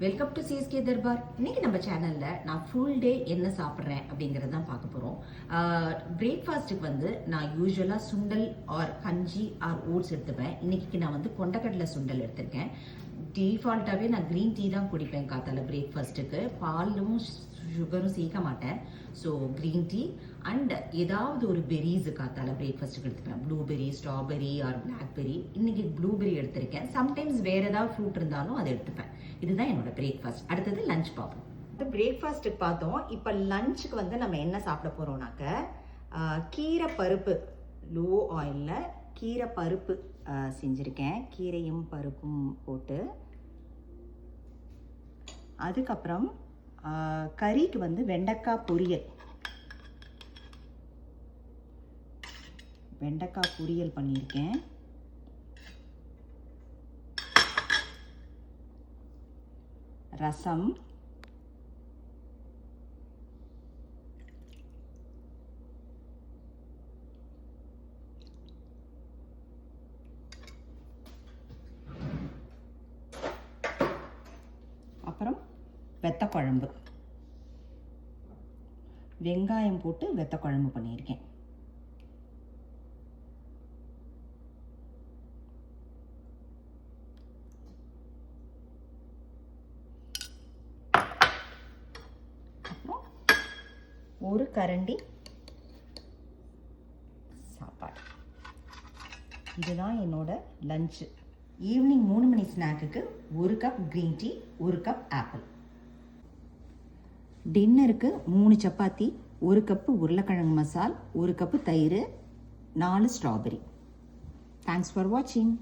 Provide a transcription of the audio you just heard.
Welcome to CSK Darbar. இன்னைக்கு நம்ம சேனல்ல நான் ஃபுல் டே என்ன சாப்பிட்றேன் அப்படிங்கறத தான் பார்க்க போறோம். பிரேக்ஃபாஸ்ட்டுக்கு வந்து நான் யூஸ்வலா சுண்டல் ஆர் கஞ்சி ஆர் ஓட்ஸ் எடுத்துப்பேன். இன்னைக்கு நான் வந்து கொண்டக்கடலை சுண்டல் எடுத்திருக்கேன். டிஃபால்ட்டாகவே நான் க்ரீன் டீ தான் குடிப்பேன் காத்தால பிரேக்ஃபாஸ்ட்டுக்கு. பாலும் சுகரும் சேர்க்க மாட்டேன். ஸோ க்ரீன் டீ அண்ட் ஏதாவது ஒரு பெரிஸ் காத்தால பிரேக்ஃபாஸ்ட்டுக்கு எடுத்துப்பேன். Blueberry, strawberry or blackberry. இன்னைக்கு ப்ளூபெரி எடுத்திருக்கேன். சம்டைம்ஸ் வேற ஏதாவது ஃப்ரூட் இருந்தாலும் அதை எடுத்துப்பேன். இதுதான் என்னோட பிரேக்ஃபாஸ்ட். அடுத்தது லஞ்ச் பார்ப்போம். பிரேக்ஃபாஸ்ட்டுக்கு பார்த்தோம். இப்போ லஞ்சுக்கு வந்து நம்ம என்ன சாப்பிட போறோம்னாக்க கீரை பருப்பு, லோ ஆயிலில் கீரை பருப்பு செஞ்சுருக்கேன். கீரையும் பருப்பும் போட்டு, அதுக்கப்புறம் கறிக்கு வந்து வெண்டைக்காய் பொரியல் பண்ணியிருக்கேன். ரசம், அப்புறம் வெத்த குழம்பு, வெங்காயம் போட்டு வெத்த குழம்பு பண்ணியிருக்கேன். அப்புறம் ஒரு கரண்டி சாப்பாடு. இதுதான் என்னோட லஞ்சு. ஈவினிங் 3 மணி ஸ்நாக்குக்கு 1 cup green tea, 1 cup apple. டின்னருக்கு 3 சப்பாத்தி, 1 கப்பு உருளைக்கிழங்கு மசால், 1 கப்பு தயிர், 4 ஸ்ட்ராபெரி. தேங்க்ஸ் ஃபார் வாட்சிங்.